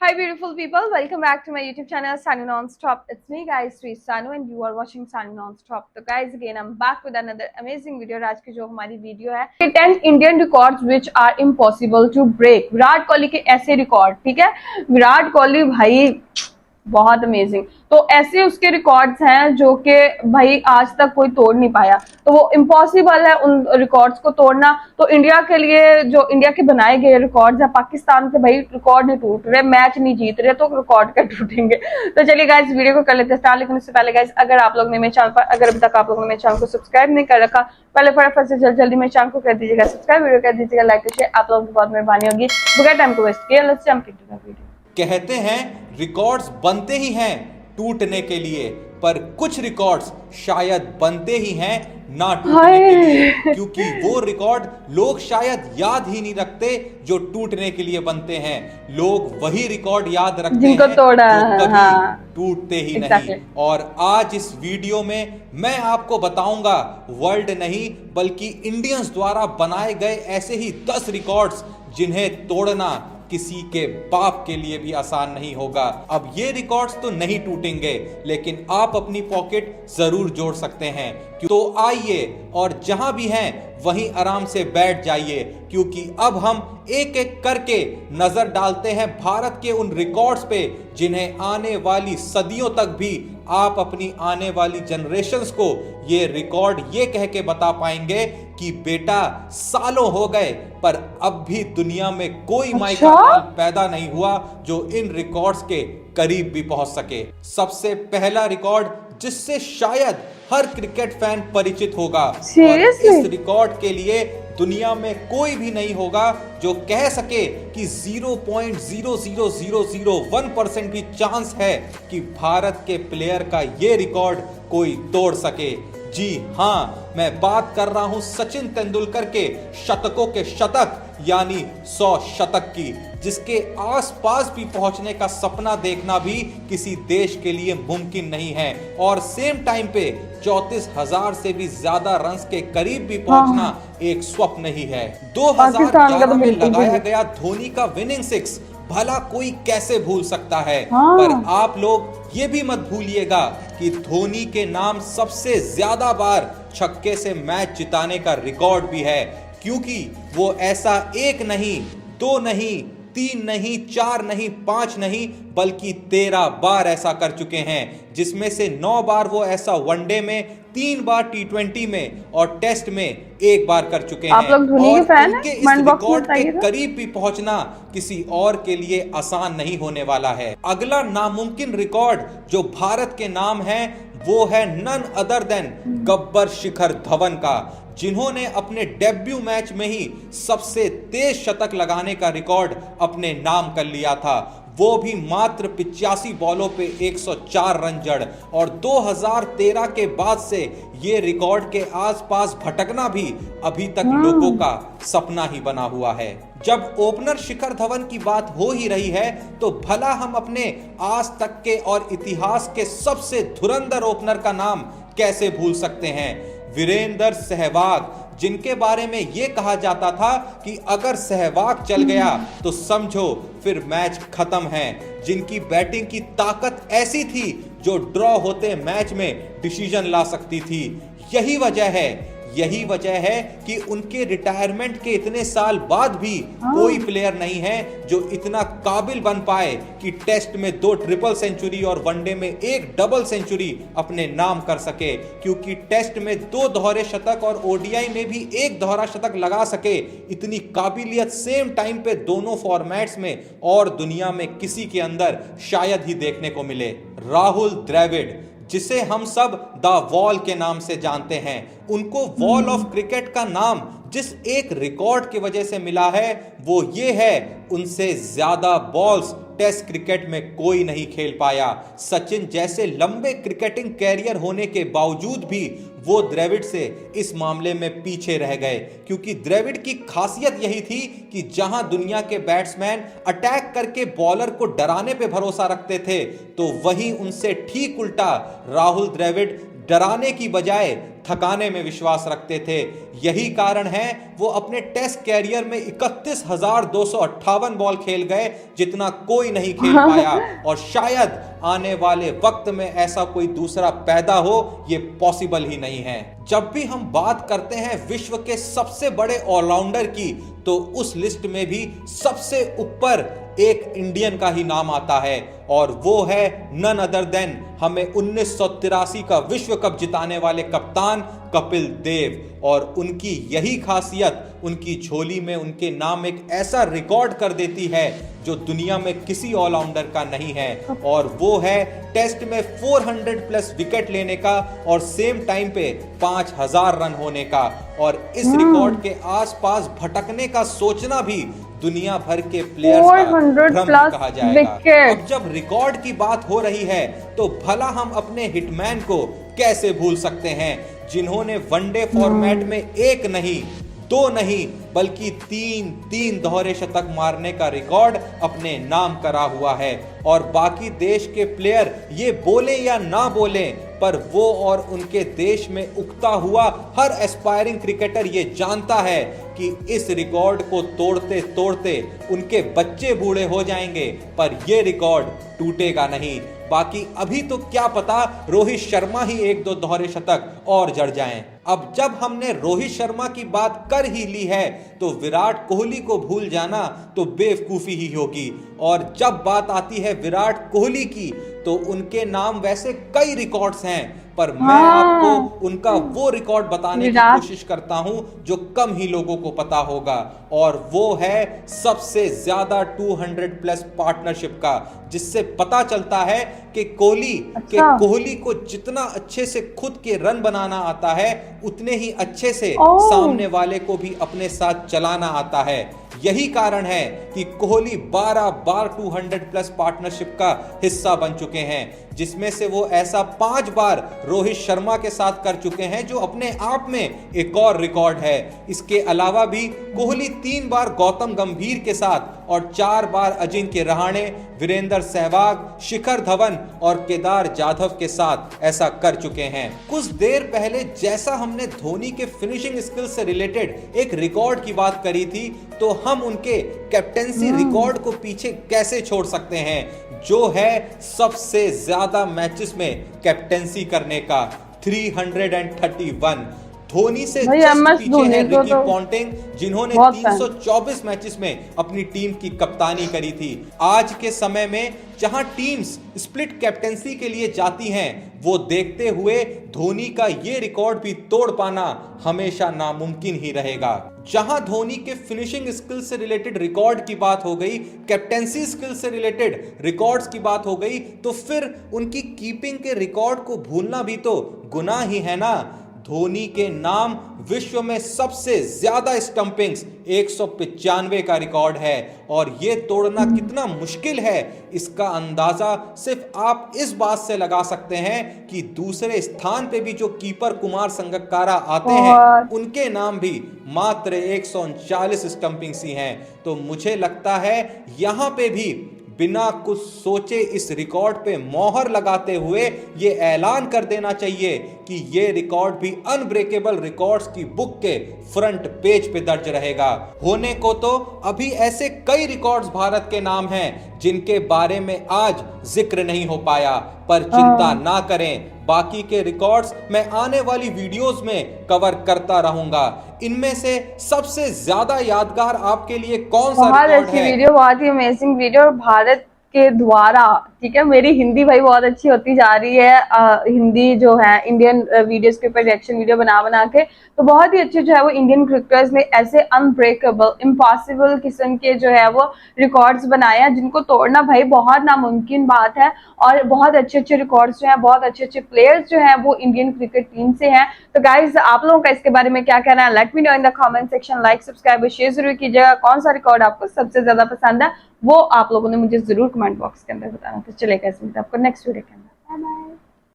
Hi beautiful people, welcome back to my YouTube channel Sanu Non-Stop. It's me guys, Sri Sanu and you are watching Sanu Non-Stop. So guys again I'm back with another amazing video. आज की जो हमारी video है 10 Indian records which are impossible to break. Virat Kohli के ऐसे record, ठीक है। विराट कोहली भाई बहुत अमेजिंग। तो ऐसे उसके रिकॉर्ड्स हैं जो कि भाई आज तक कोई तोड़ नहीं पाया, तो वो इम्पॉसिबल है उन रिकॉर्ड्स को तोड़ना। तो इंडिया के लिए जो इंडिया के बनाए गए रिकॉर्ड्स है, पाकिस्तान के भाई रिकॉर्ड नहीं टूट रहे, मैच नहीं जीत रहे, तो रिकॉर्ड क्या टूटेंगे। तो चलिए गाइस वीडियो को कर लेते हैं स्टार्ट। लेकिन उससे पहले गाइस अगर आप लोग ने मेरे चैनल पर अगर अभी तक आप लोगों ने मेरे चैनल को सब्सक्राइब नहीं कर रखा, पहले फटाफट से जल्दी मेरे चैनल को कर दीजिएगा सब्सक्राइब, वीडियो कर दीजिएगा लाइक शेयर, आप लोगों की बहुत मेहरबानी होगी। बगैर टाइम को वेस्ट किए let's jump into the video. कहते हैं रिकॉर्ड्स बनते ही हैं टूटने के लिए, पर कुछ रिकॉर्ड्स शायद बनते ही हैं ना टूटने के लिए, क्योंकि वो रिकॉर्ड लोग शायद याद ही नहीं रखते जो टूटने के लिए बनते हैं। लोग वही रिकॉर्ड याद रखते जिनको हैं तोड़ा जो कभी हाँ। टूटते ही Exactly. नहीं। और आज इस वीडियो में मैं आपको बताऊंगा वर्ल्ड नहीं बल्कि इंडियंस द्वारा बनाए गए ऐसे ही 10 रिकॉर्ड्स जिन्हें तोड़ना किसी के बाप के लिए भी आसान नहीं होगा। अब ये रिकॉर्ड्स तो नहीं टूटेंगे, लेकिन आप अपनी पॉकेट जरूर जोड़ सकते हैं। तो आइए और जहां भी हैं वहीं आराम से बैठ जाइए, क्योंकि अब हम एक एक करके नजर डालते हैं भारत के उन रिकॉर्ड्स पे जिन्हें आने वाली सदियों तक भी आप अपनी आने वाली जनरेशंस को ये रिकॉर्ड ये कह के बता पाएंगे कि बेटा सालों हो गए पर अब भी दुनिया में कोई माइकल पैदा नहीं हुआ जो इन रिकॉर्ड्स के करीब भी पहुंच सके। सबसे पहला रिकॉर्ड जिससे शायद हर क्रिकेट फैन परिचित होगा, और इस रिकॉर्ड के लिए दुनिया में कोई भी नहीं होगा जो कह सके कि 0.00001% भी चांस है कि भारत के प्लेयर का ये रिकॉर्ड कोई तोड़ सके। जी हाँ, मैं बात कर रहा हूं सचिन तेंदुलकर के शतकों के शतक यानी 100 शतक की, जिसके आसपास भी पहुंचने का सपना देखना भी किसी देश के लिए मुमकिन नहीं है, और सेम टाइम पे 34,000 से भी ज्यादा रन्स के करीब भी पहुंचना एक स्वप्न ही है। 2011 में लगाया गया धोनी का विनिंग 6 भला कोई कैसे भूल सकता है। पर आप लोग ये भी मत भूलिएगा कि धोनी के नाम सबसे ज्यादा बार छक्के से मैच जिताने का रिकॉर्ड भी है, क्योंकि वो ऐसा 1 नहीं 2 नहीं 3 नहीं 4 नहीं 5 नहीं बल्कि 13 बार ऐसा कर चुके हैं, जिसमें से 9 बार वो ऐसा वनडे में, 3 बार T20 में और टेस्ट में 1 बार कर चुके हैं। आप लोग धोनी के फैन हैं? इस रिकॉर्ड के करीब भी पहुंचना किसी और के लिए आसान नहीं होने वाला है। अगला नामुमकिन रिकॉर्ड जो भारत के नाम है वो है none other than Gabbar Shikhar Dhawan का, जिन्होंने अपने डेब्यू मैच में ही सबसे तेज शतक लगाने का रिकॉर्ड अपने नाम कर लिया था, वो भी मात्र 85 बॉलों पे 104 रन जड़। और 2013 के बाद से ये रिकॉर्ड के आसपास भटकना भी अभी तक लोगों का सपना ही बना हुआ है। जब ओपनर शिखर धवन की बात हो ही रही है तो भला हम अपने आज तक के और इतिहास के सबसे धुरंधर ओपनर का नाम कैसे भूल सकते हैं। वीरेंद्र सहवाग, जिनके बारे में यह कहा जाता था कि अगर सहवाग चल गया तो समझो फिर मैच खत्म है, जिनकी बैटिंग की ताकत ऐसी थी जो ड्रॉ होते मैच में डिसीजन ला सकती थी। यही वजह है कि उनके रिटायरमेंट के इतने साल बाद भी कोई प्लेयर नहीं है जो इतना काबिल बन पाए कि टेस्ट में 2 ट्रिपल सेंचुरी और वनडे में 1 डबल सेंचुरी अपने नाम कर सके, क्योंकि टेस्ट में 2 दोहरे शतक और ओडीआई में भी 1 दोहरा शतक लगा सके। इतनी काबिलियत सेम टाइम पे दोनों फॉर्मेट्स में और दुनिया में किसी के अंदर शायद ही देखने को मिले। राहुल द्रविड़, जिसे हम सब द वॉल के नाम से जानते हैं, उनको वॉल ऑफ क्रिकेट का नाम जिस एक रिकॉर्ड की वजह से मिला है वो ये है, उनसे ज्यादा बॉल्स टेस्ट क्रिकेट में कोई नहीं खेल पाया। सचिन जैसे लंबे क्रिकेटिंग कैरियर होने के बावजूद भी वो द्रविड़ से इस मामले में पीछे रह गए, क्योंकि द्रविड़ की खासियत यही थी कि जहां दुनिया के बैट्समैन अटैक करके बॉलर को डराने पे भरोसा रखते थे, तो वहीं उनसे ठीक उल्टा राहुल द्रविड़ डराने की बजाय थकाने में विश्वास रखते थे। यही कारण है वो अपने टेस्ट कैरियर में 31,258 बॉल खेल गए, जितना कोई नहीं खेल पाया, और शायद आने वाले वक्त में ऐसा कोई दूसरा पैदा हो, ये पॉसिबल ही नहीं है। जब भी हम बात करते हैं विश्व के सबसे बड़े ऑलराउंडर की, तो उस लिस्ट में भी सबसे ऊपर एक इंडियन का ही नाम आता है, और वो है नन अदर देन हमें 1983 का विश्व कप जिताने वाले कप्तान कपिल देव। और उनकी यही खासियत उनकी झोली में उनके नाम एक ऐसा रिकॉर्ड कर देती है जो दुनिया में किसी ऑलराउंडर का नहीं है, और वो है टेस्ट में 400 प्लस विकेट लेने का और सेम टाइम पे 5000 रन होने का। और इस रिकॉर्ड के आसपास भटकने का सोचना भी दुनिया भर के प्लेयर्स का भ्रम कहा जाएगा। अब जब रिकॉर्ड की बात हो रही है तो भला हम अपने हिटमैन को कैसे भूल सकते हैं, जिन्होंने वनडे फॉर्मेट में एक नहीं, दो नहीं, बल्कि तीन दोहरे शतक मारने का रिकॉर्ड अपने नाम करा हुआ है। और बाकी देश के प्लेयर ये बोले या ना बोले, पर वो और उनके देश में उगता हुआ हर एस्पायरिंग क्रिकेटर ये जानता है कि इस रिकॉर्ड को तोड़ते तोड़ते उनके बच्चे बूढ़े हो जाएंगे, पर ये रिकॉर्ड टूटेगा नहीं। बाकी अभी तो क्या पता रोहित शर्मा ही एक दो दोहरे शतक और जड़ जाएं। अब जब हमने रोहित शर्मा की बात कर ही ली है तो विराट कोहली को भूल जाना तो बेवकूफी ही होगी। और जब बात आती है विराट कोहली की तो उनके नाम वैसे कई रिकॉर्ड्स हैं, पर मैं आपको उनका वो रिकॉर्ड बताने की कोशिश करता हूं जो कम ही लोगों को पता होगा, और वो है सबसे ज्यादा 200 प्लस पार्टनरशिप का, जिससे पता चलता है कि कोहली को जितना अच्छे से खुद के रन बनाना आता है, उतने ही अच्छे से सामने वाले को भी अपने साथ चलाना आता है। यही कारण है कि कोहली 12 बार 200 प्लस पार्टनरशिप का हिस्सा बन चुके हैं, जिसमें से वो ऐसा 5 बार रोहित शर्मा के साथ कर चुके हैं, जो अपने आप में एक और रिकॉर्ड है। इसके अलावा भी कोहली 3 बार गौतम गंभीर के साथ और 4 बार अजिंक्य रहाणे, वीरेंद्र सहवाग, शिखर धवन और केदार जाधव के साथ ऐसा कर चुके हैं। कुछ देर पहले जैसा हमने धोनी के फिनिशिंग स्किल से रिलेटेड एक रिकॉर्ड की बात करी थी, तो हम उनके कैप्टेंसी रिकॉर्ड को पीछे कैसे छोड़ सकते हैं, जो है सबसे ज्यादा मैचेस में कैप्टेंसी करने का 331। धोनी से जस्ट पीछे है रिकी पॉन्टिंग, जिन्होंने 324 मैचेस में अपनी टीम की कप्तानी करी थी। आज के समय में जहां टीम्स स्प्लिट कैप्टेंसी के लिए जाती हैं, वो देखते हुए धोनी का ये रिकॉर्ड भी तोड़ पाना हमेशा नामुमकिन ही रहेगा। जहां धोनी के फिनिशिंग स्किल से रिलेटेड रिकॉर्ड की बात हो गई, कैप्टेंसी स्किल से रिलेटेड रिकॉर्ड्स की बात हो गई, तो फिर उनकी कीपिंग के रिकॉर्ड को भूलना भी तो गुनाह ही है ना। धोनी के नाम विश्व में सबसे ज्यादा स्टंपिंग्स 195 का रिकॉर्ड है, और ये तोड़ना कितना मुश्किल है इसका अंदाजा सिर्फ आप इस बात से लगा सकते हैं कि दूसरे स्थान पे भी जो कीपर कुमार संगकारा आते हैं, उनके नाम भी मात्र 139 स्टंपिंग्स ही हैं। तो मुझे लगता है यहां पे भी बिना कुछ सोचे इस रिकॉर्ड पे मोहर लगाते हुए ये ऐलान कर देना चाहिए कि ये रिकॉर्ड भी अनब्रेकेबल रिकॉर्ड्स की बुक के फ्रंट पेज पे दर्ज रहेगा। होने को तो अभी ऐसे कई रिकॉर्ड्स भारत के नाम हैं जिनके बारे में आज जिक्र नहीं हो पाया, पर चिंता ना करें, बाकी के रिकॉर्ड्स मैं आने वाली वीडियोस में कवर करता रहूंगा। इनमें से सबसे ज्यादा यादगार आपके लिए कौन सा रिकॉर्ड है? बहुत अच्छी वीडियो, बहुत ही अमेजिंग वीडियो, और भारत के द्वारा, ठीक है, मेरी हिंदी भाई बहुत अच्छी होती जा रही है। हिंदी जो है इंडियन वीडियोस के ऊपर रिएक्शन वीडियो बना बना के, तो बहुत ही अच्छे जो है वो इंडियन क्रिकेटर्स ने ऐसे अनब्रेकेबल, इम्पॉसिबल किस्म के जो है वो रिकॉर्ड्स बनाए हैं, जिनको तोड़ना भाई बहुत नामुमकिन बात है। और बहुत अच्छे अच्छे रिकॉर्ड्स जो हैं, बहुत अच्छे अच्छे प्लेयर्स जो हैं वो इंडियन क्रिकेट टीम से हैं। तो गाइज, आप लोगों का इसके बारे में क्या कहना है? Let me know in the comment section. Like, subscribe और शेयर जरूर कीजिएगा। कौन सा रिकॉर्ड आपको सबसे ज्यादा पसंद है वो आप लोगों ने मुझे जरूर कमेंट बॉक्स के अंदर बताना। तो चलेगा, इसमें आपको नेक्स्ट वीडियो के अंदर। Bye bye.